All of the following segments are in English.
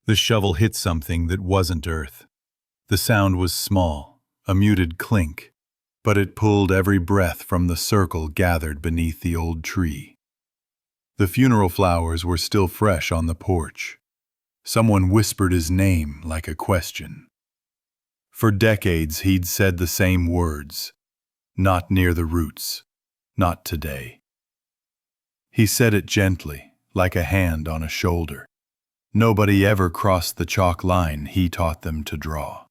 The shovel hit something that wasn't earth. The sound was small, a muted clink, but it pulled every breath from the circle gathered beneath the old tree. The funeral flowers were still fresh on the porch. Someone whispered his name like a question. For decades he'd said the same words. Not near the roots. Not today. He said it gently, like a hand on a shoulder. Nobody ever crossed the chalk line he taught them to draw.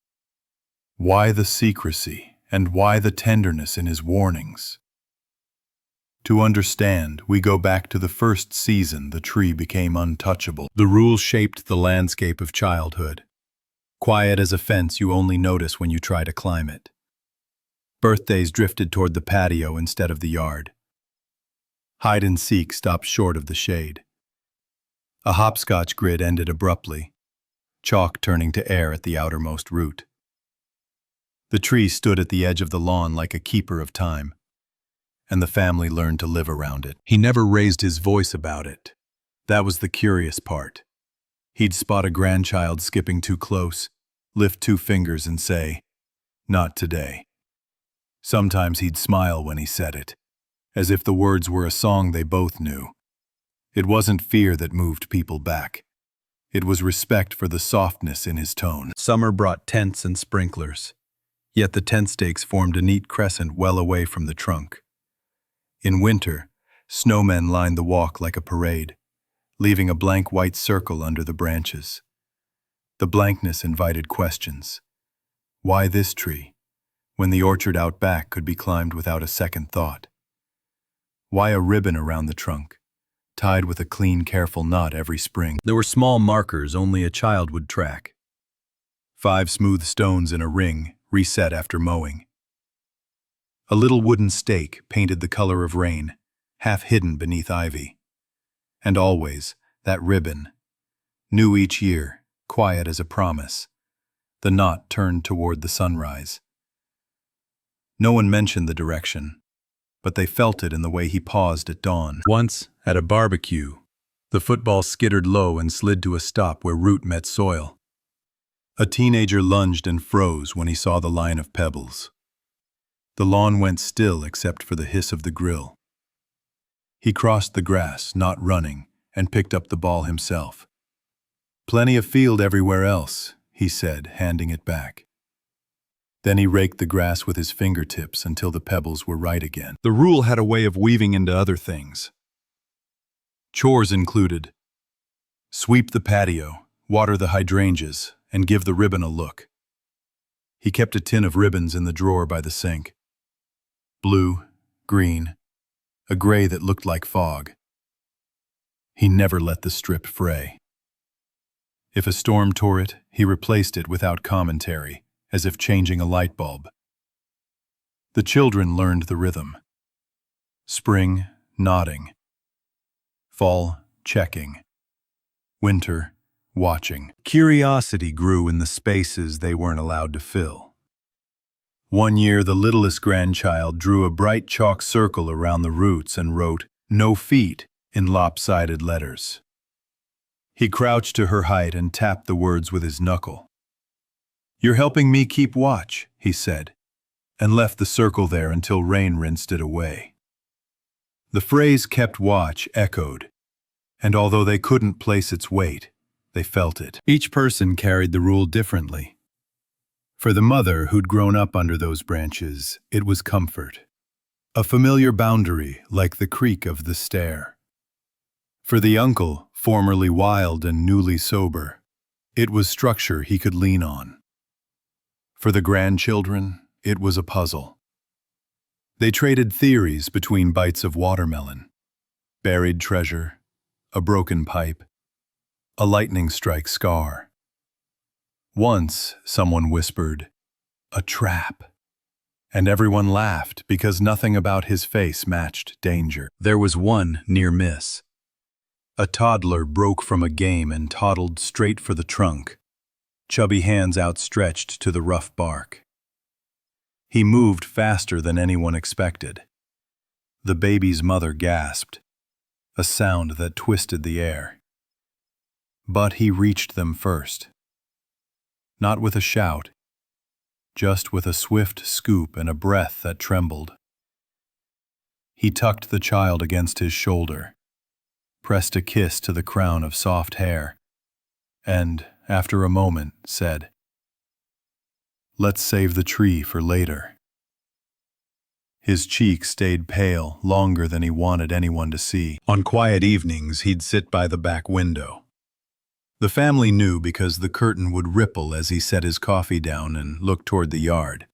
Why the secrecy, and why the tenderness in his warnings? To understand, we go back to the first season the tree became untouchable. The rules shaped the landscape of childhood. Quiet as a fence you only notice when you try to climb it. Birthdays drifted toward the patio instead of the yard. Hide and seek stopped short of the shade. A hopscotch grid ended abruptly, chalk turning to air at the outermost root. The tree stood at the edge of the lawn like a keeper of time, and the family learned to live around it. He never raised his voice about it. That was the curious part. He'd spot a grandchild skipping too close, lift two fingers and say, "Not today." Sometimes he'd smile when he said it, as if the words were a song they both knew. It wasn't fear that moved people back. It was respect for the softness in his tone. Summer brought tents and sprinklers, yet the tent stakes formed a neat crescent well away from the trunk. In winter, snowmen lined the walk like a parade, leaving a blank white circle under the branches. The blankness invited questions. Why this tree, when the orchard out back could be climbed without a second thought? Why a ribbon around the trunk, tied with a clean, careful knot every spring? There were small markers only a child would track. 5 smooth stones in a ring, reset after mowing. A little wooden stake painted the color of rain, half hidden beneath ivy. And always, that ribbon, new each year, quiet as a promise, the knot turned toward the sunrise. No one mentioned the direction, but they felt it in the way he paused at dawn. Once, at a barbecue, the football skittered low and slid to a stop where root met soil. A teenager lunged and froze when he saw the line of pebbles. The lawn went still except for the hiss of the grill. He crossed the grass, not running, and picked up the ball himself. "Plenty of field everywhere else," he said, handing it back. Then he raked the grass with his fingertips until the pebbles were right again. The rule had a way of weaving into other things. Chores included: sweep the patio, water the hydrangeas, and give the ribbon a look. He kept a tin of ribbons in the drawer by the sink. Blue, green, a gray that looked like fog. He never let the strip fray. If a storm tore it, he replaced it without commentary, as if changing a light bulb. The children learned the rhythm. Spring, nodding. Fall, checking. Winter, watching. Curiosity grew in the spaces they weren't allowed to fill. One year, the littlest grandchild drew a bright chalk circle around the roots and wrote, "No feet," in lopsided letters. He crouched to her height and tapped the words with his knuckle. "You're helping me keep watch," he said, and left the circle there until rain rinsed it away. The phrase "kept watch" echoed, and although they couldn't place its weight, they felt it. Each person carried the rule differently. For the mother who'd grown up under those branches, it was comfort. A familiar boundary like the creak of the stair. For the uncle, formerly wild and newly sober, it was structure he could lean on. For the grandchildren, it was a puzzle. They traded theories between bites of watermelon, buried treasure, a broken pipe, a lightning strike scar. Once, someone whispered, "A trap," and everyone laughed because nothing about his face matched danger. There was one near miss. A toddler broke from a game and toddled straight for the trunk, chubby hands outstretched to the rough bark. He moved faster than anyone expected. The baby's mother gasped, a sound that twisted the air. But he reached them first. Not with a shout, just with a swift scoop and a breath that trembled. He tucked the child against his shoulder, pressed a kiss to the crown of soft hair, and, after a moment, said, "Let's save the tree for later." His cheek stayed pale longer than he wanted anyone to see. On quiet evenings, he'd sit by the back window. The family knew because the curtain would ripple as he set his coffee down and looked toward the yard.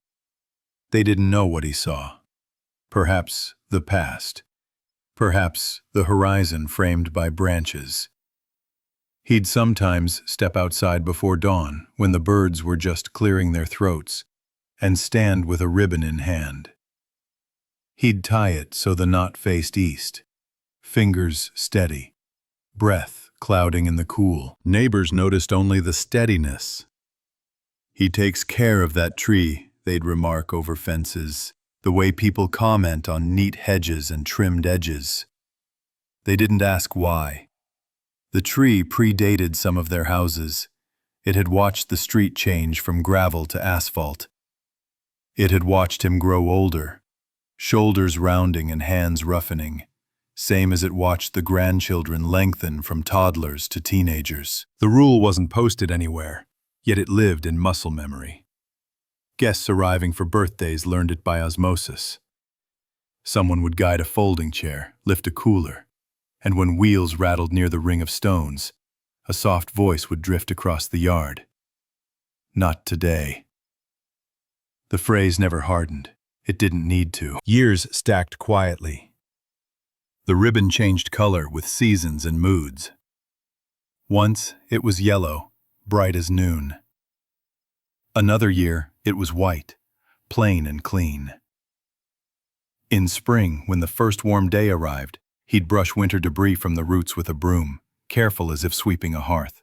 They didn't know what he saw. Perhaps the past. Perhaps the horizon framed by branches. He'd sometimes step outside before dawn, when the birds were just clearing their throats, and stand with a ribbon in hand. He'd tie it so the knot faced east, fingers steady, breath clouding in the cool. Neighbors noticed only the steadiness. "He takes care of that tree," they'd remark over fences, the way people comment on neat hedges and trimmed edges. They didn't ask why. The tree predated some of their houses. It had watched the street change from gravel to asphalt. It had watched him grow older, shoulders rounding and hands roughening, same as it watched the grandchildren lengthen from toddlers to teenagers. The rule wasn't posted anywhere, yet it lived in muscle memory. Guests arriving for birthdays learned it by osmosis. Someone would guide a folding chair, lift a cooler, and when wheels rattled near the ring of stones, a soft voice would drift across the yard. "Not today." The phrase never hardened. It didn't need to. Years stacked quietly. The ribbon changed color with seasons and moods. Once it was yellow, bright as noon. Another year it was white, plain and clean. In spring, when the first warm day arrived, he'd brush winter debris from the roots with a broom, careful as if sweeping a hearth.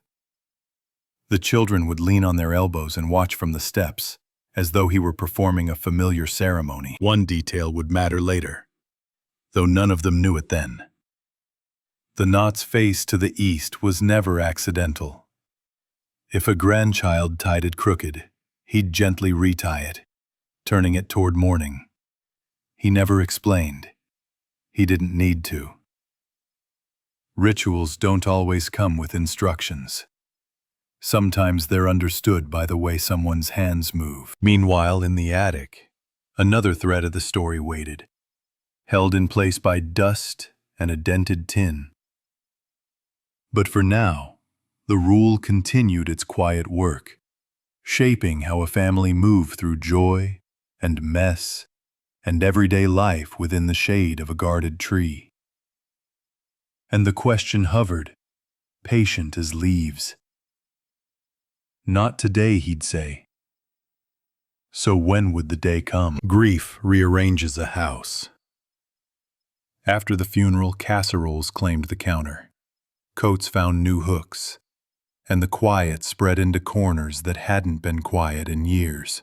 The children would lean on their elbows and watch from the steps, as though he were performing a familiar ceremony. One detail would matter later, though none of them knew it then. The knot's face to the east was never accidental. If a grandchild tied it crooked, he'd gently retie it, turning it toward morning. He never explained. He didn't need to. Rituals don't always come with instructions. Sometimes they're understood by the way someone's hands move. Meanwhile, in the attic, another thread of the story waited, held in place by dust and a dented tin. But for now, the rule continued its quiet work, shaping how a family moved through joy and mess and everyday life within the shade of a guarded tree. And the question hovered, patient as leaves. "Not today," he'd say. So when would the day come? Grief rearranges a house. After the funeral, casseroles claimed the counter. Coats found new hooks, and the quiet spread into corners that hadn't been quiet in years.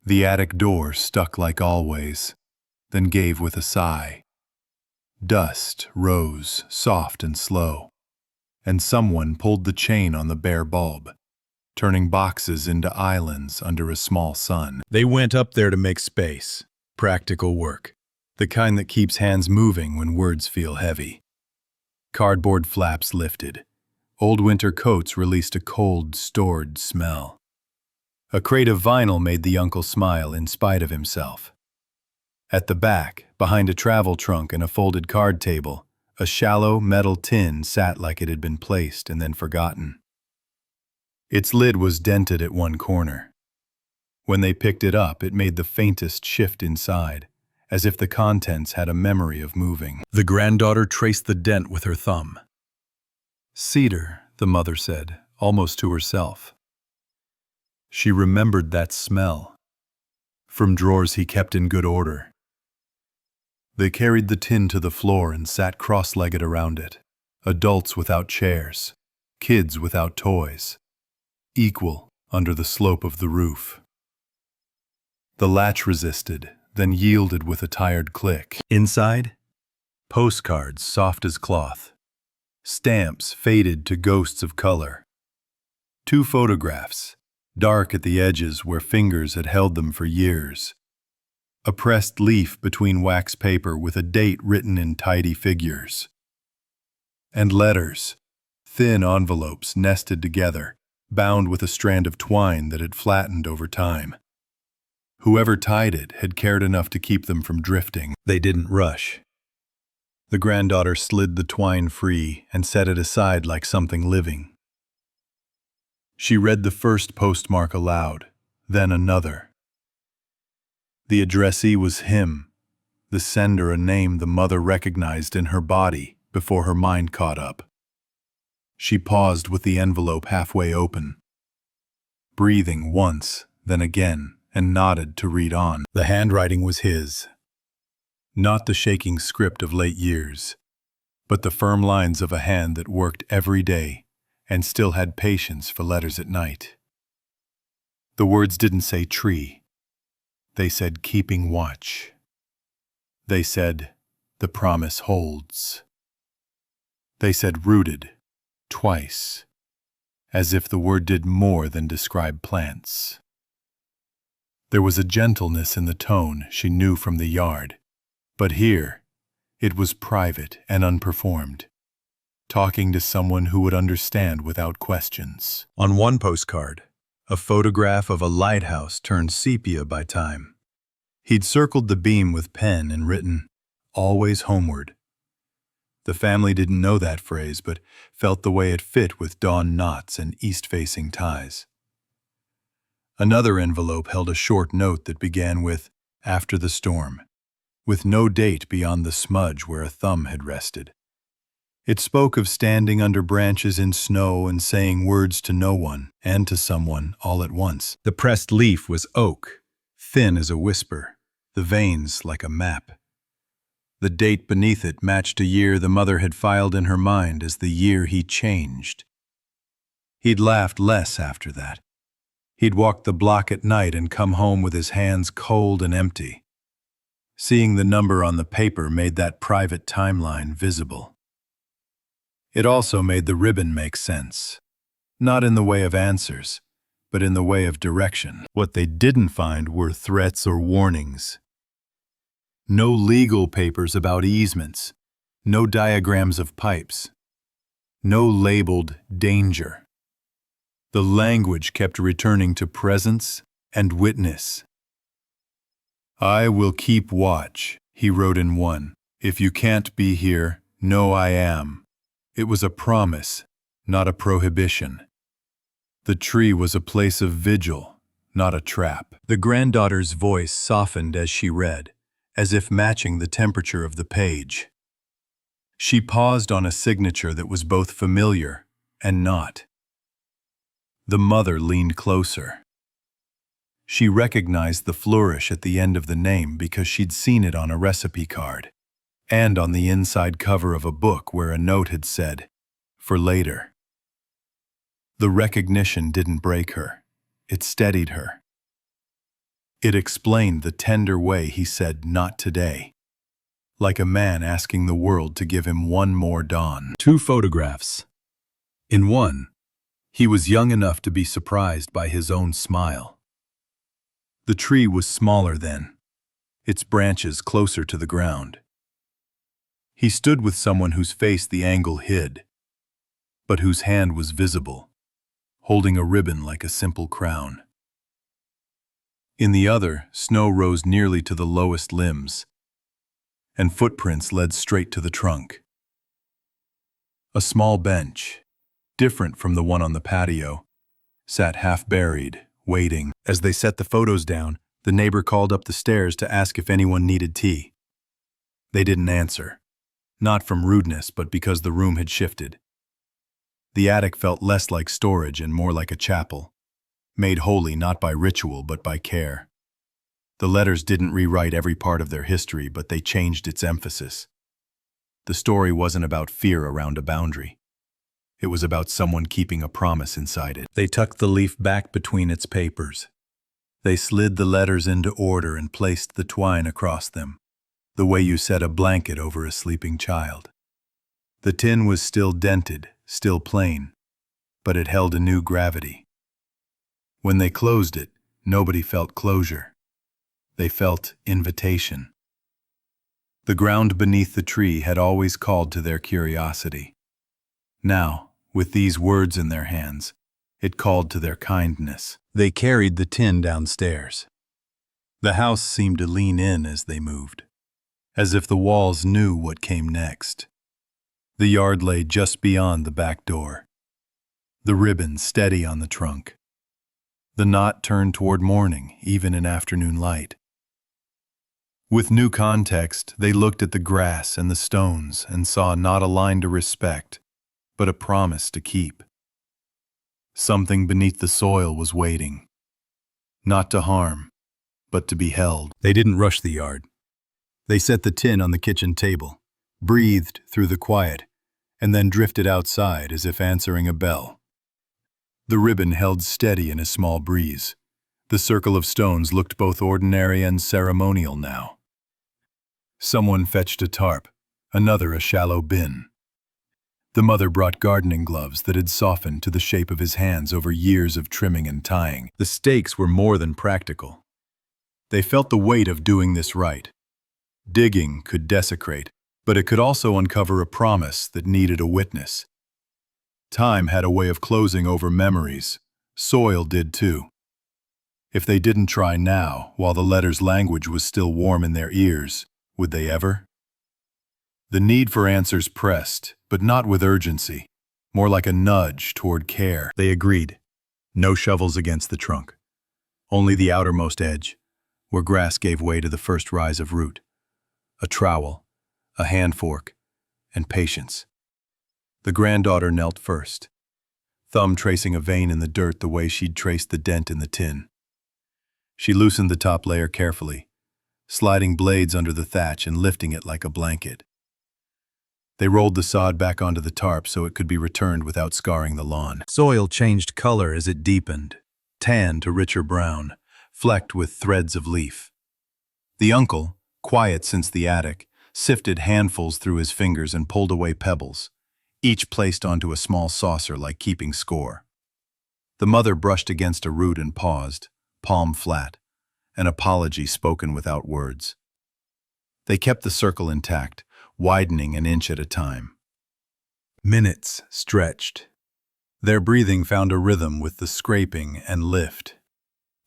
The attic door stuck like always, then gave with a sigh. Dust rose, soft and slow, and someone pulled the chain on the bare bulb, turning boxes into islands under a small sun. They went up there to make space, practical work, the kind that keeps hands moving when words feel heavy. Cardboard flaps lifted. Old winter coats released a cold, stored smell. A crate of vinyl made the uncle smile in spite of himself. At the back, behind a travel trunk and a folded card table, a shallow metal tin sat like it had been placed and then forgotten. Its lid was dented at one corner. When they picked it up, it made the faintest shift inside, as if the contents had a memory of moving. The granddaughter traced the dent with her thumb. "Cedar," the mother said, almost to herself. She remembered that smell, from drawers he kept in good order. They carried the tin to the floor and sat cross-legged around it, adults without chairs, kids without toys, equal under the slope of the roof. The latch resisted, then yielded with a tired click. Inside, postcards soft as cloth, Stamps faded to ghosts of color. 2 photographs, dark at the edges where fingers had held them for years. A pressed leaf between wax paper with a date written in tidy figures. And letters, thin envelopes nested together, bound with a strand of twine that had flattened over time. Whoever tied it had cared enough to keep them from drifting. They didn't rush. The granddaughter slid the twine free and set it aside like something living. She read the first postmark aloud, then another. The addressee was him, the sender a name the mother recognized in her body before her mind caught up. She paused with the envelope halfway open, breathing once, then again, and nodded to read on. The handwriting was his. Not the shaking script of late years, but the firm lines of a hand that worked every day and still had patience for letters at night. The words didn't say tree. They said keeping watch. They said the promise holds. They said rooted, twice, as if the word did more than describe plants. There was a gentleness in the tone she knew from the yard, but here it was private and unperformed, talking to someone who would understand without questions. On one postcard, a photograph of a lighthouse turned sepia by time. He'd circled the beam with pen and written, "Always homeward." The family didn't know that phrase, but felt the way it fit with dawn knots and east-facing ties. Another envelope held a short note that began with, "After the storm," with no date beyond the smudge where a thumb had rested. It spoke of standing under branches in snow and saying words to no one and to someone all at once. The pressed leaf was oak, thin as a whisper, the veins like a map. The date beneath it matched a year the mother had filed in her mind as the year he changed. He'd laughed less after that. He'd walked the block at night and come home with his hands cold and empty. Seeing the number on the paper made that private timeline visible. It also made the ribbon make sense. Not in the way of answers, but in the way of direction. What they didn't find were threats or warnings. No legal papers about easements, no diagrams of pipes, no labeled danger. The language kept returning to presence and witness. "I will keep watch," he wrote in one. "If you can't be here, know I am." It was a promise, not a prohibition. The tree was a place of vigil, not a trap. The granddaughter's voice softened as she read, as if matching the temperature of the page. She paused on a signature that was both familiar and not. The mother leaned closer. She recognized the flourish at the end of the name because she'd seen it on a recipe card, and on the inside cover of a book where a note had said, "For later." The recognition didn't break her. It steadied her. It explained the tender way he said, "Not today," like a man asking the world to give him one more dawn. 2 photographs. In one, he was young enough to be surprised by his own smile. The tree was smaller then, its branches closer to the ground. He stood with someone whose face the angle hid, but whose hand was visible, holding a ribbon like a simple crown. In the other, snow rose nearly to the lowest limbs, and footprints led straight to the trunk. A small bench, different from the one on the patio, sat half-buried, waiting. As they set the photos down, the neighbor called up the stairs to ask if anyone needed tea. They didn't answer. Not from rudeness, but because the room had shifted. The attic felt less like storage and more like a chapel, made holy not by ritual but by care. The letters didn't rewrite every part of their history, but they changed its emphasis. The story wasn't about fear around a boundary. It was about someone keeping a promise inside it. They tucked the leaf back between its papers. They slid the letters into order and placed the twine across them, the way you set a blanket over a sleeping child. The tin was still dented, still plain, but it held a new gravity. When they closed it, nobody felt closure. They felt invitation. The ground beneath the tree had always called to their curiosity. Now, with these words in their hands, it called to their kindness. They carried the tin downstairs. The house seemed to lean in as they moved, as if the walls knew what came next. The yard lay just beyond the back door, the ribbon steady on the trunk. The knot turned toward morning, even in afternoon light. With new context, they looked at the grass and the stones and saw not a line to respect, but a promise to keep. Something beneath the soil was waiting, not to harm, but to be held. They didn't rush the yard. They set the tin on the kitchen table, breathed through the quiet, and then drifted outside as if answering a bell. The ribbon held steady in a small breeze. The circle of stones looked both ordinary and ceremonial now. Someone fetched a tarp, another a shallow bin. The mother brought gardening gloves that had softened to the shape of his hands over years of trimming and tying. The stakes were more than practical. They felt the weight of doing this right. Digging could desecrate, but it could also uncover a promise that needed a witness. Time had a way of closing over memories. Soil did too. If they didn't try now, while the letter's language was still warm in their ears, would they ever? The need for answers pressed, but not with urgency, more like a nudge toward care. They agreed. No shovels against the trunk. Only the outermost edge, where grass gave way to the first rise of root. A trowel, a hand fork, and patience. The granddaughter knelt first, thumb tracing a vein in the dirt the way she'd traced the dent in the tin. She loosened the top layer carefully, sliding blades under the thatch and lifting it like a blanket. They rolled the sod back onto the tarp so it could be returned without scarring the lawn. Soil changed color as it deepened, tan to richer brown, flecked with threads of leaf. The uncle, quiet since the attic, sifted handfuls through his fingers and pulled away pebbles, each placed onto a small saucer like keeping score. The mother brushed against a root and paused, palm flat, an apology spoken without words. They kept the circle intact, widening an inch at a time. Minutes stretched. Their breathing found a rhythm with the scraping and lift.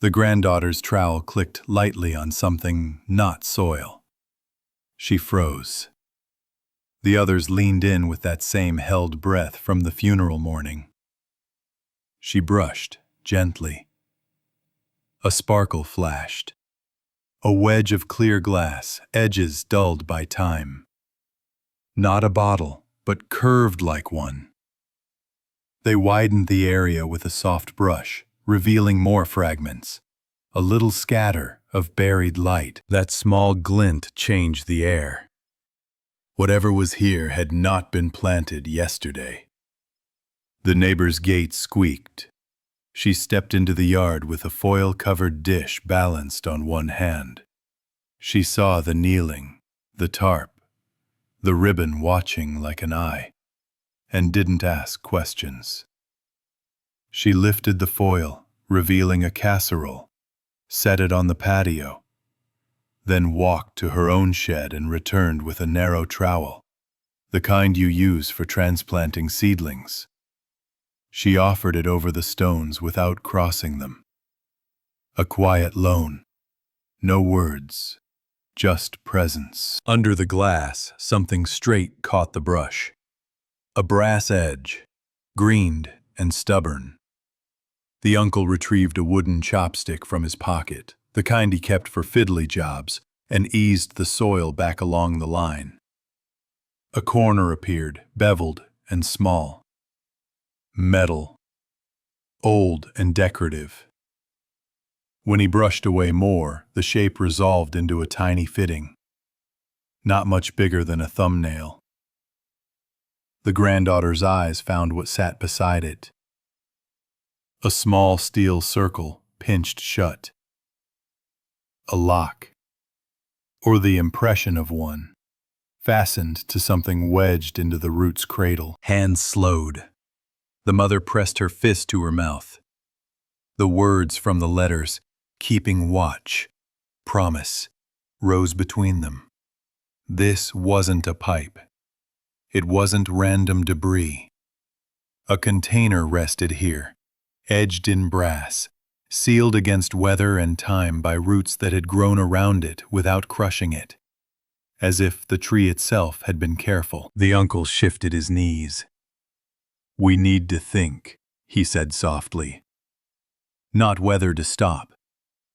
The granddaughter's trowel clicked lightly on something not soil. She froze. The others leaned in with that same held breath from the funeral morning. She brushed, gently. A sparkle flashed. A wedge of clear glass, edges dulled by time. Not a bottle, but curved like one. They widened the area with a soft brush, revealing more fragments. A little scatter of buried light. That small glint changed the air. Whatever was here had not been planted yesterday. The neighbor's gate squeaked. She stepped into the yard with a foil-covered dish balanced on one hand. She saw the kneeling, the tarp, the ribbon watching like an eye, and didn't ask questions. She lifted the foil, revealing a casserole, set it on the patio, then walked to her own shed and returned with a narrow trowel, the kind you use for transplanting seedlings. She offered it over the stones without crossing them. A quiet loan. No words, just presence. Under the glass, something straight caught the brush. A brass edge, greened and stubborn. The uncle retrieved a wooden chopstick from his pocket, the kind he kept for fiddly jobs, and eased the soil back along the line. A corner appeared, beveled and small. Metal. Old and decorative. When he brushed away more, the shape resolved into a tiny fitting, not much bigger than a thumbnail. The granddaughter's eyes found what sat beside it. A small steel circle, pinched shut. A lock. Or the impression of one. fastened to something wedged into the root's cradle. Hands slowed. The mother pressed her fist to her mouth. The words from the letters, keeping watch, promise, rose between them. This wasn't a pipe. It wasn't random debris. A container rested here, edged in brass, sealed against weather and time by roots that had grown around it without crushing it, as if the tree itself had been careful. The uncle shifted his knees. "We need to think," he said softly. "Not whether to stop,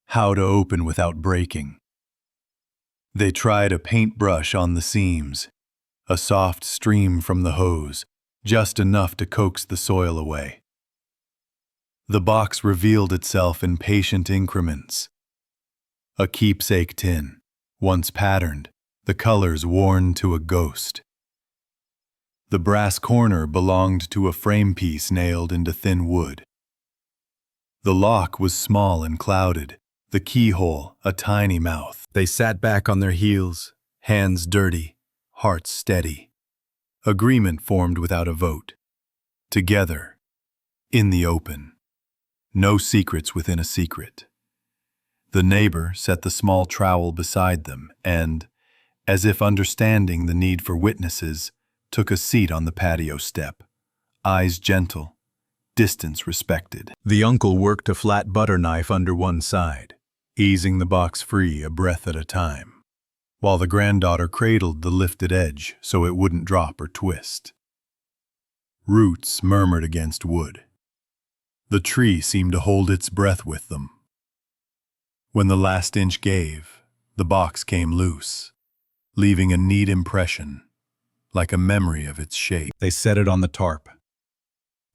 how to open without breaking." They tried a paintbrush on the seams, a soft stream from the hose, just enough to coax the soil away. The box revealed itself in patient increments. A keepsake tin, once patterned, the colors worn to a ghost. The brass corner belonged to a frame piece nailed into thin wood. The lock was small and clouded, the keyhole a tiny mouth. They sat back on their heels, hands dirty, hearts steady. Agreement formed without a vote. Together, in the open. No secrets within a secret. The neighbor set the small trowel beside them and, as if understanding the need for witnesses, took a seat on the patio step, eyes gentle, distance respected. The uncle worked a flat butter knife under one side, easing the box free a breath at a time, while the granddaughter cradled the lifted edge so it wouldn't drop or twist. Roots murmured against wood. The tree seemed to hold its breath with them. When the last inch gave, the box came loose, leaving a neat impression, like a memory of its shape. They set it on the tarp.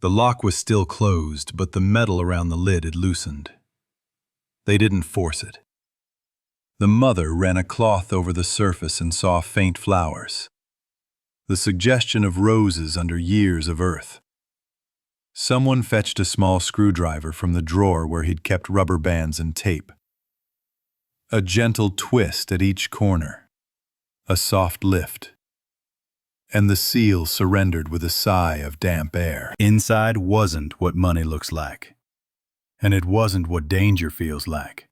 The lock was still closed, but the metal around the lid had loosened. They didn't force it. The mother ran a cloth over the surface and saw faint flowers, the suggestion of roses under years of earth. Someone fetched a small screwdriver from the drawer where he'd kept rubber bands and tape. A gentle twist at each corner, a soft lift, and the seal surrendered with a sigh of damp air. Inside wasn't what money looks like, and it wasn't what danger feels like.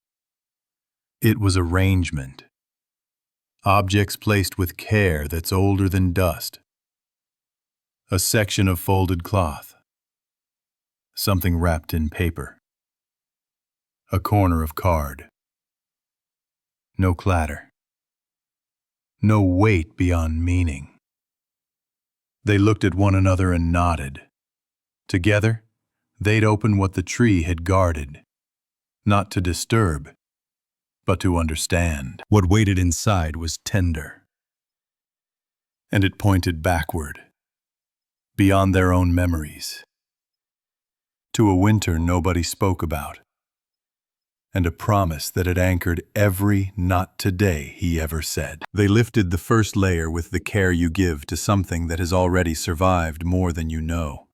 It was arrangement. Objects placed with care that's older than dust. A section of folded cloth. Something wrapped in paper. A corner of card. No clatter. No weight beyond meaning. They looked at one another and nodded. Together, they'd open what the tree had guarded, not to disturb, but to understand. What waited inside was tender. And it pointed backward, beyond their own memories, to a winter nobody spoke about, and a promise that had anchored every "not today" he ever said. They lifted the first layer with the care you give to something that has already survived more than you know.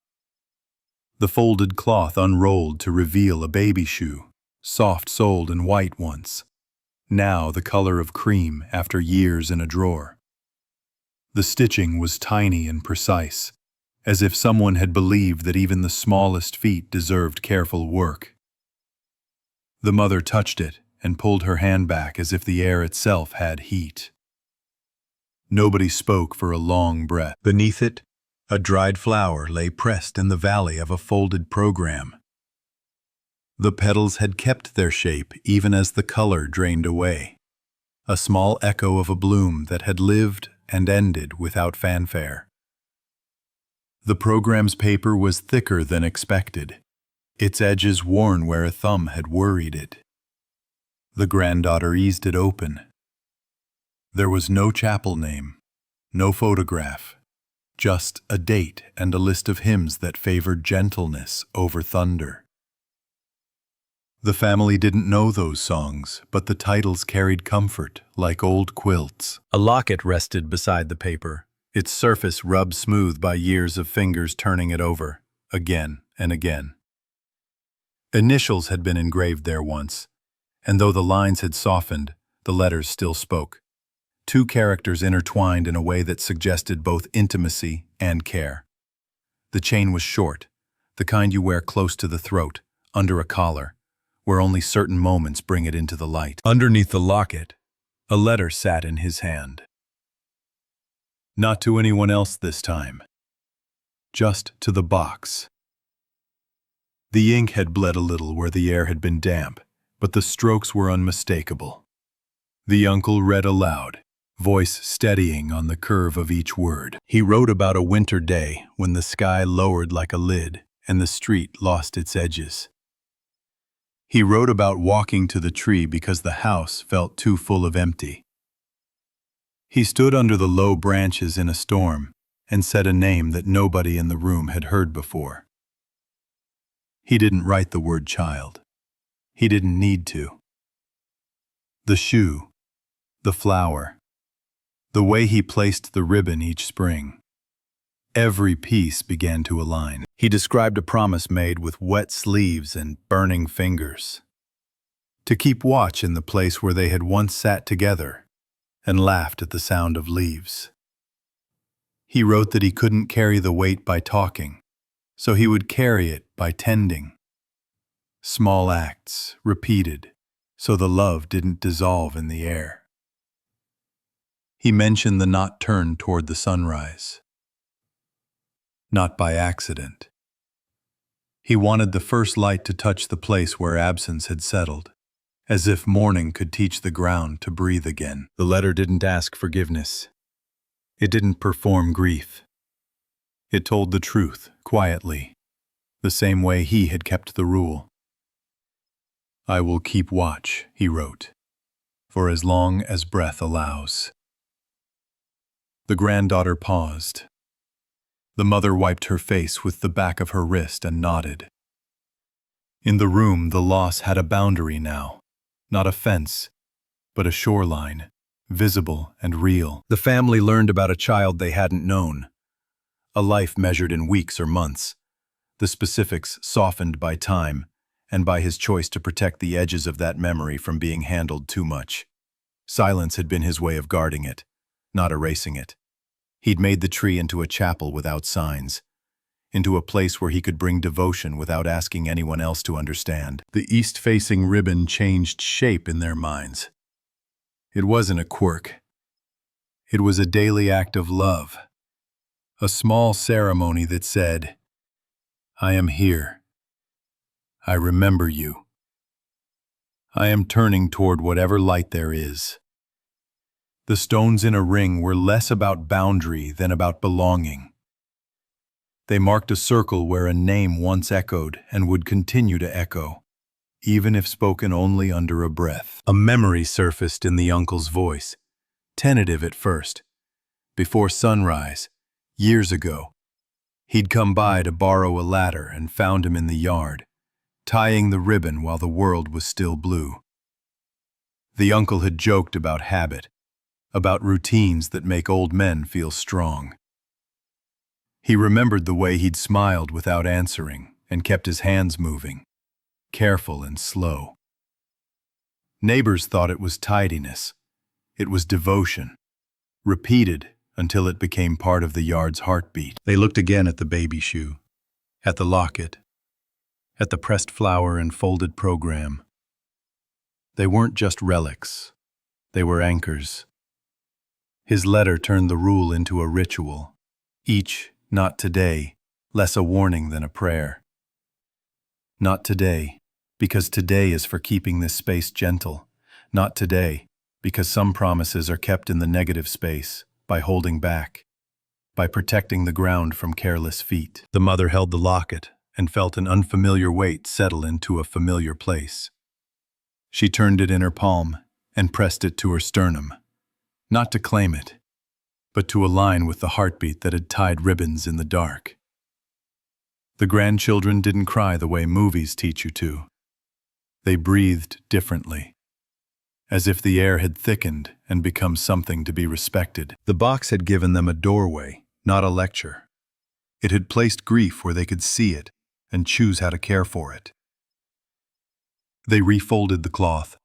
The folded cloth unrolled to reveal a baby shoe, soft-soled and white once, now the color of cream after years in a drawer. The stitching was tiny and precise, as if someone had believed that even the smallest feet deserved careful work. The mother touched it and pulled her hand back as if the air itself had heat. Nobody spoke for a long breath. Beneath it, a dried flower lay pressed in the valley of a folded program. The petals had kept their shape even as the color drained away, a small echo of a bloom that had lived and ended without fanfare. The program's paper was thicker than expected, its edges worn where a thumb had worried it. The granddaughter eased it open. There was no chapel name, no photograph, just a date and a list of hymns that favored gentleness over thunder. The family didn't know those songs, but the titles carried comfort, like old quilts. A locket rested beside the paper, its surface rubbed smooth by years of fingers turning it over, again and again. Initials had been engraved there once, and though the lines had softened, the letters still spoke. two characters intertwined in a way that suggested both intimacy and care. The chain was short, the kind you wear close to the throat, under a collar, where only certain moments bring it into the light. Underneath the locket, a letter sat in his hand. Not to anyone else this time. Just to the box. The ink had bled a little where the air had been damp, but the strokes were unmistakable. The uncle read aloud, voice steadying on the curve of each word. He wrote about a winter day when the sky lowered like a lid and the street lost its edges. He wrote about walking to the tree because the house felt too full of empty. He stood under the low branches in a storm and said a name that nobody in the room had heard before. He didn't write the word child. He didn't need to. The shoe, the flower, the way he placed the ribbon each spring. Every piece began to align. He described a promise made with wet sleeves and burning fingers. To keep watch in the place where they had once sat together and laughed at the sound of leaves. He wrote that he couldn't carry the weight by talking, so he would carry it by tending. Small acts, repeated, so the love didn't dissolve in the air. He mentioned the knot turned toward the sunrise. Not by accident. He wanted the first light to touch the place where absence had settled, as if morning could teach the ground to breathe again. The letter didn't ask forgiveness. It didn't perform grief. It told the truth, quietly, the same way he had kept the rule. "I will keep watch," he wrote, "for as long as breath allows." The granddaughter paused. The mother wiped her face with the back of her wrist and nodded. In the room, the loss had a boundary now, not a fence, but a shoreline, visible and real. The family learned about a child they hadn't known, a life measured in weeks or months, the specifics softened by time and by his choice to protect the edges of that memory from being handled too much. Silence had been his way of guarding it, not erasing it. He'd made the tree into a chapel without signs, into a place where he could bring devotion without asking anyone else to understand. The east-facing ribbon changed shape in their minds. It wasn't a quirk. It was a daily act of love, a small ceremony that said, "I am here. I remember you. I am turning toward whatever light there is." The stones in a ring were less about boundary than about belonging. They marked a circle where a name once echoed and would continue to echo, even if spoken only under a breath. A memory surfaced in the uncle's voice, tentative at first. Before sunrise, years ago, he'd come by to borrow a ladder and found him in the yard, tying the ribbon while the world was still blue. The uncle had joked about habit, about routines that make old men feel strong. He remembered the way he'd smiled without answering and kept his hands moving, careful and slow. Neighbors thought it was tidiness. It was devotion, repeated until it became part of the yard's heartbeat. They looked again at the baby shoe, at the locket, at the pressed flower and folded program. They weren't just relics. They were anchors. His letter turned the rule into a ritual, each "not today" less a warning than a prayer. Not today, because today is for keeping this space gentle. Not today, because some promises are kept in the negative space, by holding back, by protecting the ground from careless feet. The mother held the locket and felt an unfamiliar weight settle into a familiar place. She turned it in her palm and pressed it to her sternum. Not to claim it, but to align with the heartbeat that had tied ribbons in the dark. The grandchildren didn't cry the way movies teach you to. They breathed differently, as if the air had thickened and become something to be respected. The box had given them a doorway, not a lecture. It had placed grief where they could see it and choose how to care for it. They refolded the cloth,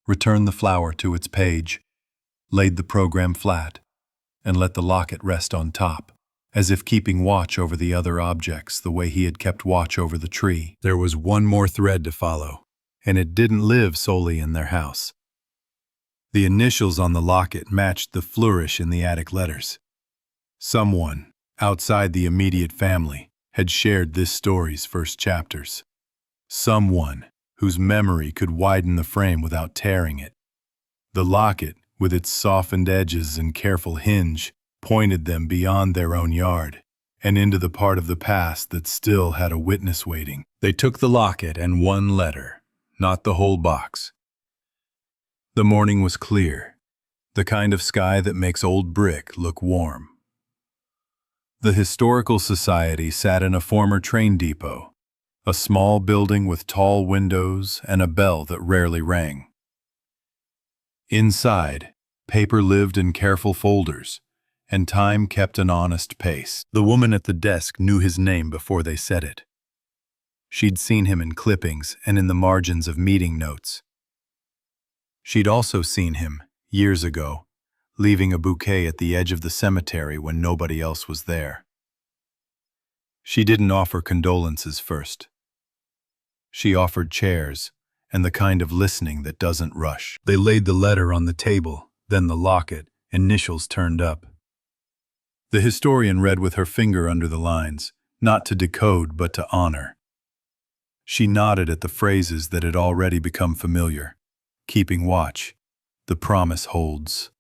returned the flower to its page, laid the program flat, and let the locket rest on top, as if keeping watch over the other objects the way he had kept watch over the tree. There was one more thread to follow, and it didn't live solely in their house. The initials on the locket matched the flourish in the attic letters. Someone, outside the immediate family, had shared this story's first chapters. Someone whose memory could widen the frame without tearing it. The locket, with its softened edges and careful hinge, pointed them beyond their own yard, and into the part of the past that still had a witness waiting. They took the locket and one letter, not the whole box. The morning was clear, the kind of sky that makes old brick look warm. The Historical Society sat in a former train depot, a small building with tall windows and a bell that rarely rang. Inside, paper lived in careful folders, and time kept an honest pace. The woman at the desk knew his name before they said it. She'd seen him in clippings and in the margins of meeting notes. She'd also seen him, years ago, leaving a bouquet at the edge of the cemetery when nobody else was there. She didn't offer condolences first. She offered chairs and the kind of listening that doesn't rush. They laid the letter on the table, then the locket, initials turned up. The historian read with her finger under the lines, not to decode but to honor. She nodded at the phrases that had already become familiar. Keeping watch, the promise holds,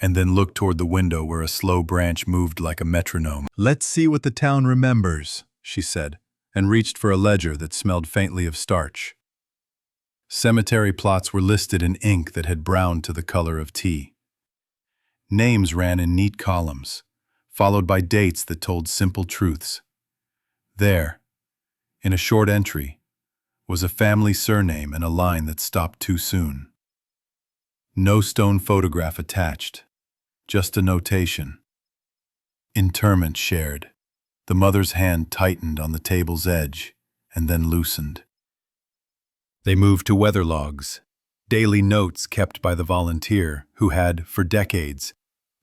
and then looked toward the window where a slow branch moved like a metronome. "Let's see what the town remembers," she said, and reached for a ledger that smelled faintly of starch. Cemetery plots were listed in ink that had browned to the color of tea. Names ran in neat columns, followed by dates that told simple truths. There, in a short entry, was a family surname and a line that stopped too soon. No stone photograph attached, just a notation. Interment shared. The mother's hand tightened on the table's edge and then loosened. They moved to weather logs, daily notes kept by the volunteer who had, for decades,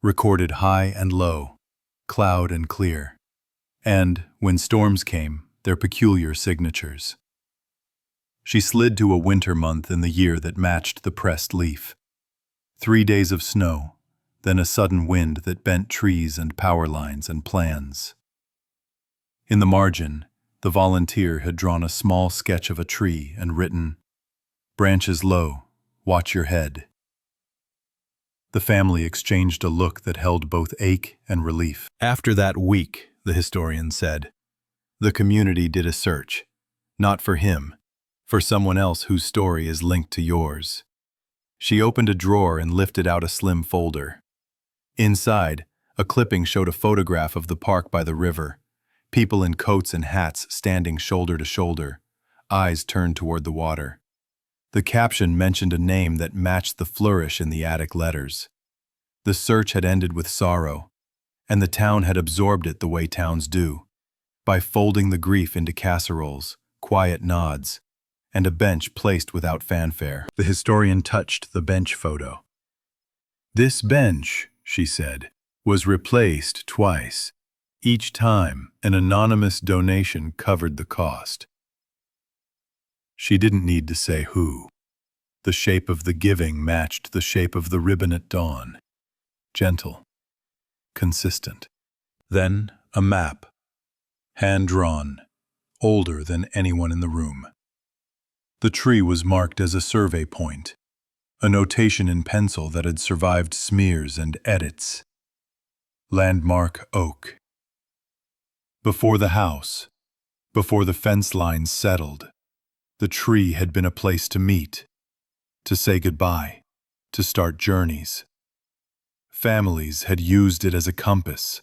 recorded high and low, cloud and clear, and, when storms came, their peculiar signatures. She slid to a winter month in the year that matched the pressed leaf. 3 days of snow, then a sudden wind that bent trees and power lines and plans. In the margin, the volunteer had drawn a small sketch of a tree and written, "Branches low, watch your head." The family exchanged a look that held both ache and relief. After that week, the historian said, the community did a search, not for him, for someone else whose story is linked to yours. She opened a drawer and lifted out a slim folder. Inside, a clipping showed a photograph of the park by the river, people in coats and hats standing shoulder to shoulder, eyes turned toward the water. The caption mentioned a name that matched the flourish in the attic letters. The search had ended with sorrow, and the town had absorbed it the way towns do, by folding the grief into casseroles, quiet nods, and a bench placed without fanfare. The historian touched the bench photo. "This bench," she said, "was replaced twice. Each time, an anonymous donation covered the cost." She didn't need to say who. The shape of the giving matched the shape of the ribbon at dawn. Gentle, consistent. Then a map, hand-drawn, older than anyone in the room. The tree was marked as a survey point, a notation in pencil that had survived smears and edits. Landmark Oak. Before the house, before the fence lines settled, the tree had been a place to meet, to say goodbye, to start journeys. Families had used it as a compass.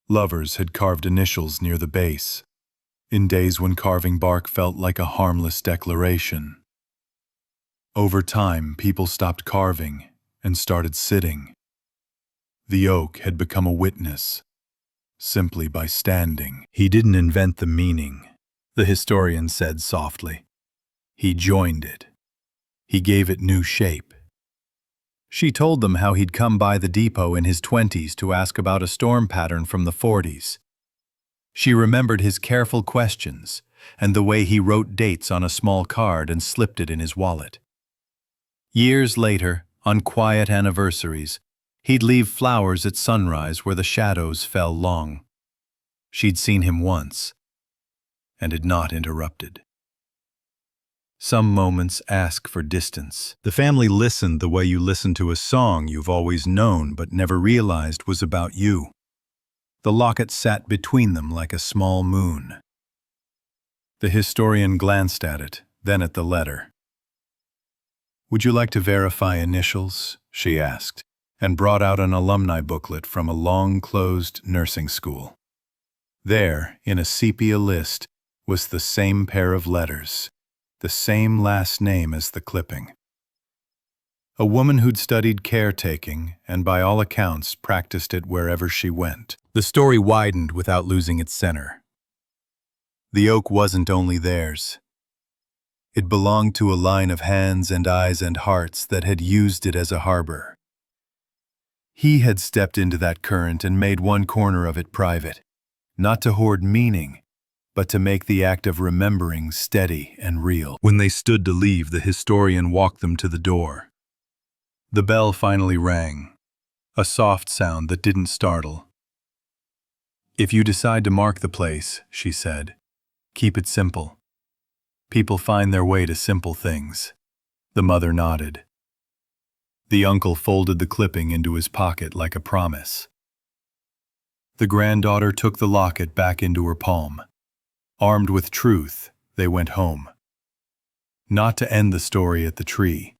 Lovers had carved initials near the base, in days when carving bark felt like a harmless declaration. Over time, people stopped carving and started sitting. The oak had become a witness, simply by standing. He didn't invent the meaning, the historian said softly. He joined it. He gave it new shape. She told them how he'd come by the depot in his 20s to ask about a storm pattern from the 40s. She remembered his careful questions and the way he wrote dates on a small card and slipped it in his wallet. Years later, on quiet anniversaries, he'd leave flowers at sunrise where the shadows fell long. She'd seen him once, and had not interrupted. Some moments ask for distance. The family listened the way you listen to a song you've always known but never realized was about you. The locket sat between them like a small moon. The historian glanced at it, then at the letter. "Would you like to verify initials?" she asked, and brought out an alumni booklet from a long-closed nursing school. There, in a sepia list, was the same pair of letters, the same last name as the clipping. A woman who'd studied caretaking and by all accounts practiced it wherever she went. The story widened without losing its center. The oak wasn't only theirs. It belonged to a line of hands and eyes and hearts that had used it as a harbor. He had stepped into that current and made one corner of it private, not to hoard meaning, but to make the act of remembering steady and real. When they stood to leave, the historian walked them to the door. The bell finally rang, a soft sound that didn't startle. "If you decide to mark the place," she said, "keep it simple. People find their way to simple things." The mother nodded. The uncle folded the clipping into his pocket like a promise. The granddaughter took the locket back into her palm. Armed with truth, they went home. Not to end the story at the tree,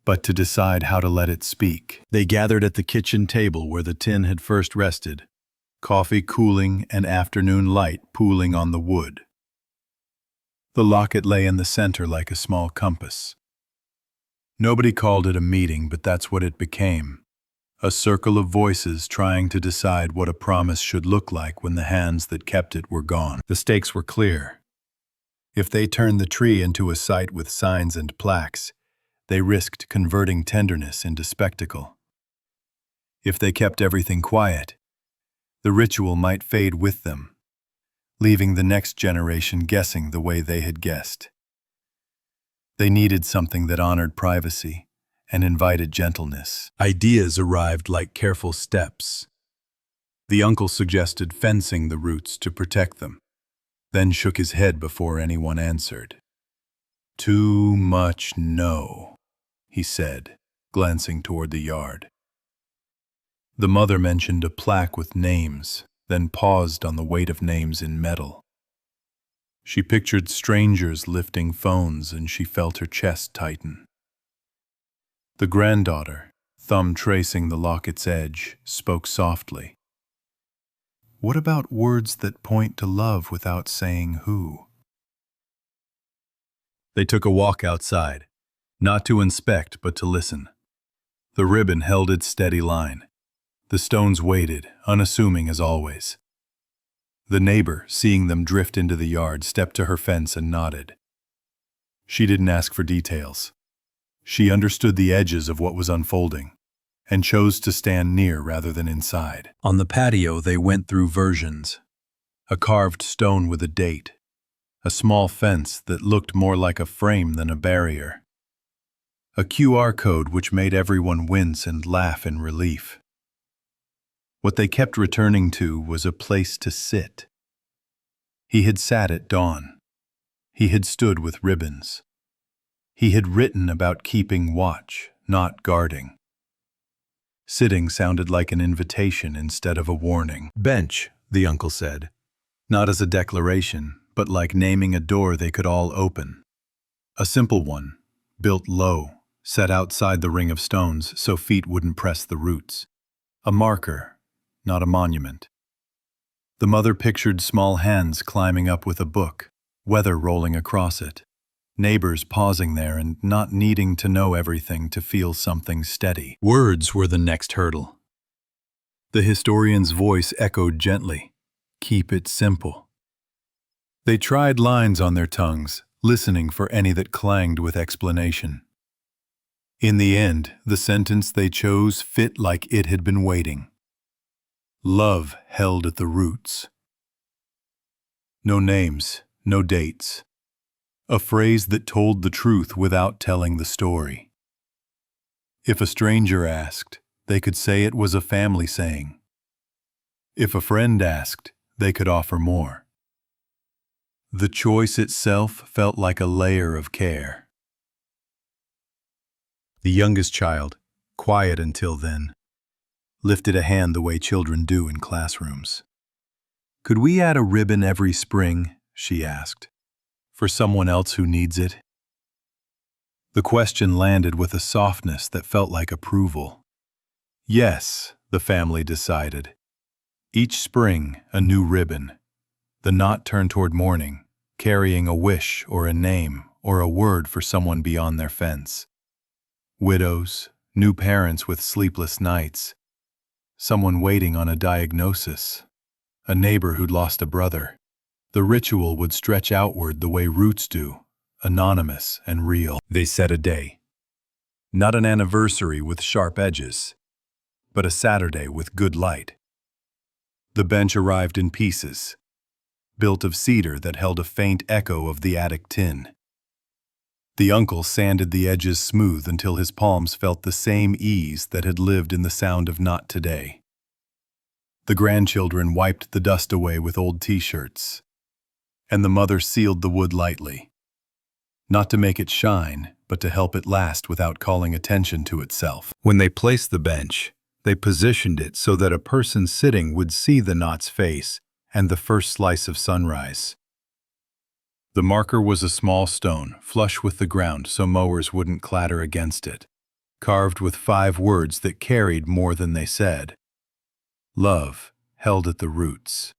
but to decide how to let it speak. They gathered at the kitchen table where the tin had first rested, coffee cooling and afternoon light pooling on the wood. The locket lay in the center like a small compass. Nobody called it a meeting, but that's what it became. A circle of voices trying to decide what a promise should look like when the hands that kept it were gone. The stakes were clear. If they turned the tree into a site with signs and plaques, they risked converting tenderness into spectacle. If they kept everything quiet, the ritual might fade with them, leaving the next generation guessing the way they had guessed. They needed something that honored privacy and invited gentleness. Ideas arrived like careful steps. The uncle suggested fencing the roots to protect them, then shook his head before anyone answered. "Too much no," he said, glancing toward the yard. The mother mentioned a plaque with names, then paused on the weight of names in metal. She pictured strangers lifting phones and she felt her chest tighten. The granddaughter, thumb tracing the locket's edge, spoke softly. "What about words that point to love without saying who?" They took a walk outside, not to inspect but to listen. The ribbon held its steady line. The stones waited, unassuming as always. The neighbor, seeing them drift into the yard, stepped to her fence and nodded. She didn't ask for details. She understood the edges of what was unfolding, and chose to stand near rather than inside. On the patio, they went through versions. A carved stone with a date. A small fence that looked more like a frame than a barrier. A QR code which made everyone wince and laugh in relief. What they kept returning to was a place to sit. He had sat at dawn. He had stood with ribbons. He had written about keeping watch, not guarding. Sitting sounded like an invitation instead of a warning. "Bench," the uncle said, not as a declaration, but like naming a door they could all open. A simple one, built low, set outside the ring of stones so feet wouldn't press the roots. A marker, not a monument. The mother pictured small hands climbing up with a book, weather rolling across it. Neighbors pausing there and not needing to know everything to feel something steady. Words were the next hurdle. The historian's voice echoed gently, "Keep it simple." They tried lines on their tongues, listening for any that clanged with explanation. In the end, the sentence they chose fit like it had been waiting. Love held at the roots. No names, no dates. A phrase that told the truth without telling the story. If a stranger asked, they could say it was a family saying. If a friend asked, they could offer more. The choice itself felt like a layer of care. The youngest child, quiet until then, lifted a hand the way children do in classrooms. "Could we add a ribbon every spring?" she asked. "For someone else who needs it?" The question landed with a softness that felt like approval. Yes, the family decided. Each spring, a new ribbon. The knot turned toward morning, carrying a wish or a name or a word for someone beyond their fence. Widows, new parents with sleepless nights, someone waiting on a diagnosis, a neighbor who'd lost a brother. The ritual would stretch outward the way roots do, anonymous and real. They set a day. Not an anniversary with sharp edges, but a Saturday with good light. The bench arrived in pieces, built of cedar that held a faint echo of the attic tin. The uncle sanded the edges smooth until his palms felt the same ease that had lived in the sound of "not today." The grandchildren wiped the dust away with old t-shirts, and the mother sealed the wood lightly. Not to make it shine, but to help it last without calling attention to itself. When they placed the bench, they positioned it so that a person sitting would see the knot's face and the first slice of sunrise. The marker was a small stone, flush with the ground so mowers wouldn't clatter against it, carved with 5 words that carried more than they said. Love held at the roots.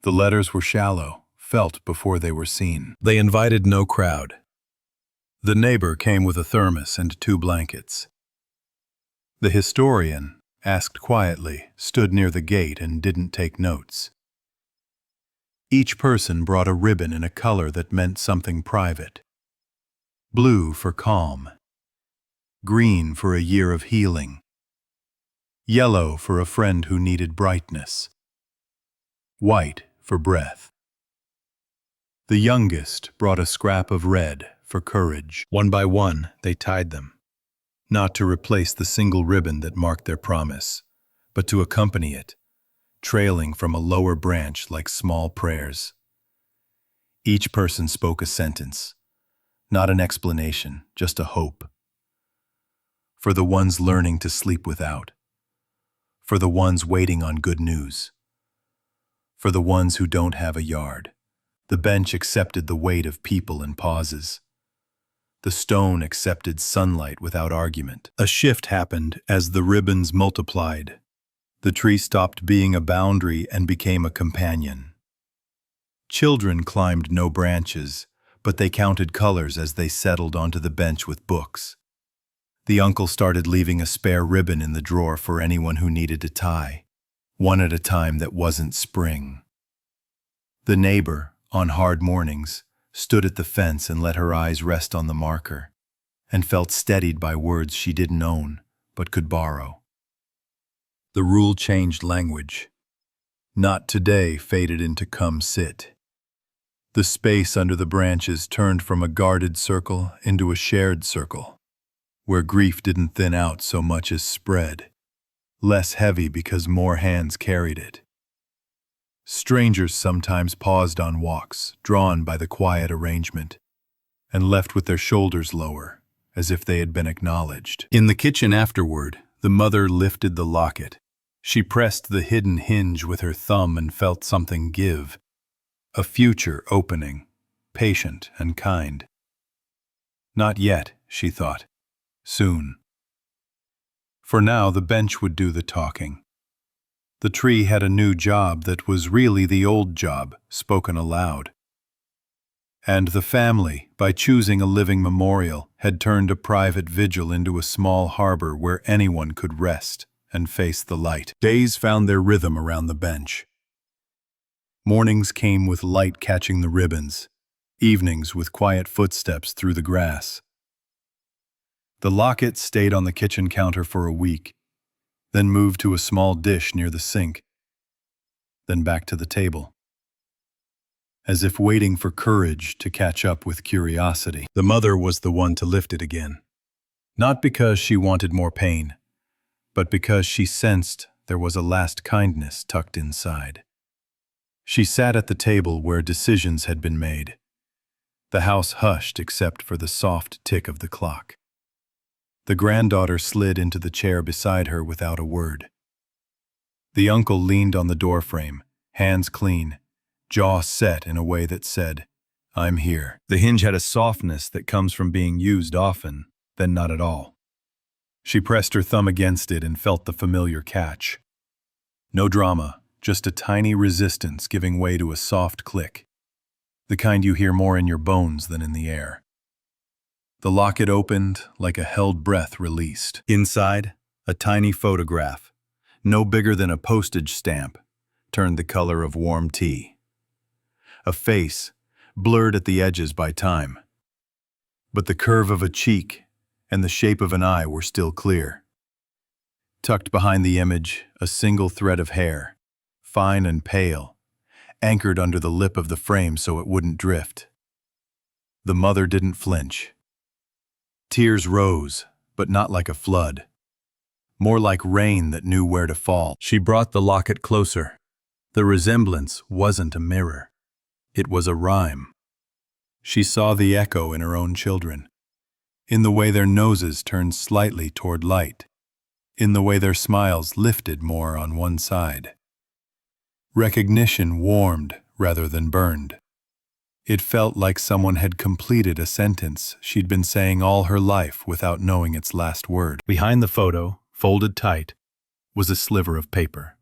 The letters were shallow, felt before they were seen. They invited no crowd. The neighbor came with a thermos and 2 blankets. The historian, asked quietly, stood near the gate and didn't take notes. Each person brought a ribbon in a color that meant something private. Blue for calm. Green for a year of healing. Yellow for a friend who needed brightness. White for breath. The youngest brought a scrap of red for courage. One by one, they tied them, not to replace the single ribbon that marked their promise, but to accompany it, trailing from a lower branch like small prayers. Each person spoke a sentence, not an explanation, just a hope. For the ones learning to sleep without. For the ones waiting on good news. For the ones who don't have a yard. The bench accepted the weight of people and pauses. The stone accepted sunlight without argument. A shift happened as the ribbons multiplied. The tree stopped being a boundary and became a companion. Children climbed no branches, but they counted colors as they settled onto the bench with books. The uncle started leaving a spare ribbon in the drawer for anyone who needed a tie, one at a time that wasn't spring. The neighbor, on hard mornings, stood at the fence and let her eyes rest on the marker, and felt steadied by words she didn't own, but could borrow. The rule changed language. "Not today" faded into "come sit." The space under the branches turned from a guarded circle into a shared circle, where grief didn't thin out so much as spread, less heavy because more hands carried it. Strangers sometimes paused on walks, drawn by the quiet arrangement, and left with their shoulders lower, as if they had been acknowledged. In the kitchen afterward, the mother lifted the locket. She pressed the hidden hinge with her thumb and felt something give. A future opening, patient and kind. Not yet, she thought. Soon. For now, the bench would do the talking. The tree had a new job that was really the old job, spoken aloud. And the family, by choosing a living memorial, had turned a private vigil into a small harbor where anyone could rest and face the light. Days found their rhythm around the bench. Mornings came with light catching the ribbons, evenings with quiet footsteps through the grass. The locket stayed on the kitchen counter for a week, then moved to a small dish near the sink, then back to the table, as if waiting for courage to catch up with curiosity. The mother was the one to lift it again, not because she wanted more pain, but because she sensed there was a last kindness tucked inside. She sat at the table where decisions had been made. The house hushed except for the soft tick of the clock. The granddaughter slid into the chair beside her without a word. The uncle leaned on the doorframe, hands clean, jaw set in a way that said, "I'm here." The hinge had a softness that comes from being used often, then not at all. She pressed her thumb against it and felt the familiar catch. No drama, just a tiny resistance giving way to a soft click, the kind you hear more in your bones than in the air. The locket opened like a held breath released. Inside, a tiny photograph, no bigger than a postage stamp, turned the color of warm tea. A face, blurred at the edges by time. But the curve of a cheek and the shape of an eye were still clear. Tucked behind the image, a single thread of hair, fine and pale, anchored under the lip of the frame so it wouldn't drift. The mother didn't flinch. Tears rose, but not like a flood. More like rain that knew where to fall. She brought the locket closer. The resemblance wasn't a mirror. It was a rhyme. She saw the echo in her own children, in the way their noses turned slightly toward light, in the way their smiles lifted more on one side. Recognition warmed rather than burned. It felt like someone had completed a sentence she'd been saying all her life without knowing its last word. Behind the photo, folded tight, was a sliver of paper.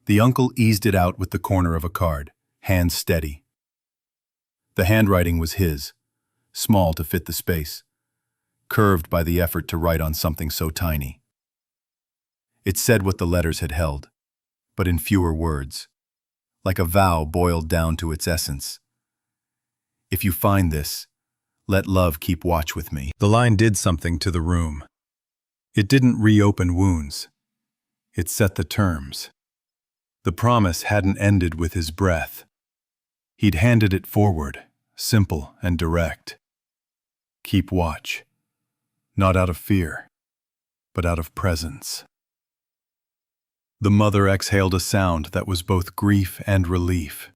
The uncle eased it out with the corner of a card, hands steady. The handwriting was his, small to fit the space, curved by the effort to write on something so tiny. It said what the letters had held, but in fewer words, like a vow boiled down to its essence. "If you find this, let love keep watch with me." The line did something to the room. It didn't reopen wounds. It set the terms. The promise hadn't ended with his breath. He'd handed it forward, simple and direct. Keep watch. Not out of fear, but out of presence. The mother exhaled a sound that was both grief and relief.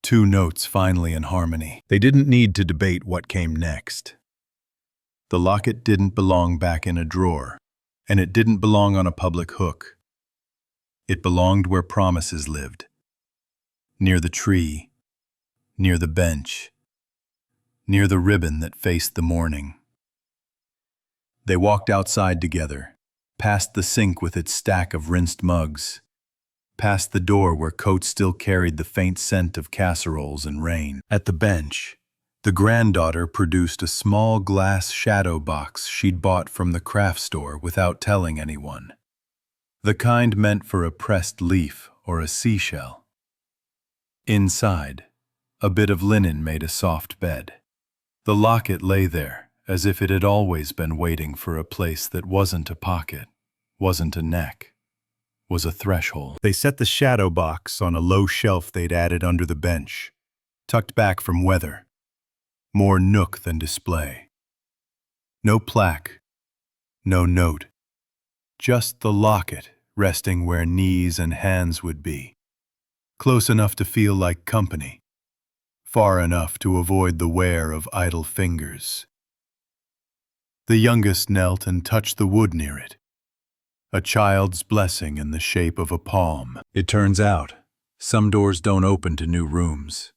Two notes finally in harmony. They didn't need to debate what came next. The locket didn't belong back in a drawer, and it didn't belong on a public hook. It belonged where promises lived. Near the tree, near the bench, near the ribbon that faced the morning. They walked outside together, past the sink with its stack of rinsed mugs, past the door where coats still carried the faint scent of casseroles and rain. At the bench, the granddaughter produced a small glass shadow box she'd bought from the craft store without telling anyone. The kind meant for a pressed leaf or a seashell. Inside, a bit of linen made a soft bed. The locket lay there, as if it had always been waiting for a place that wasn't a pocket, wasn't a neck, was a threshold. They set the shadow box on a low shelf they'd added under the bench, tucked back from weather, more nook than display. No plaque, no note, just the locket resting where knees and hands would be, close enough to feel like company, far enough to avoid the wear of idle fingers. The youngest knelt and touched the wood near it, a child's blessing in the shape of a palm. It turns out, some doors don't open to new rooms.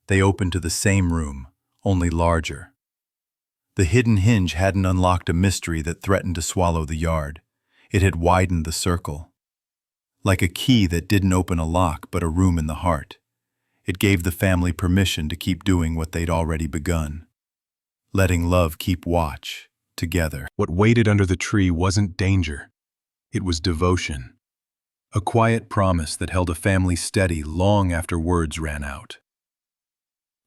They open to the same room, only larger. The hidden hinge hadn't unlocked a mystery that threatened to swallow the yard. It had widened the circle. Like a key that didn't open a lock but a room in the heart. It gave the family permission to keep doing what they'd already begun. Letting love keep watch, together. What waited under the tree wasn't danger. It was devotion. A quiet promise that held a family steady long after words ran out.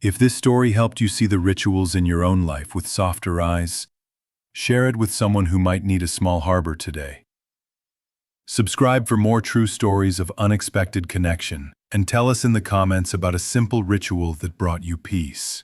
If this story helped you see the rituals in your own life with softer eyes, Share it with someone who might need a small harbor today. Subscribe for more true stories of unexpected connection, and tell us in the comments about a simple ritual that brought you peace.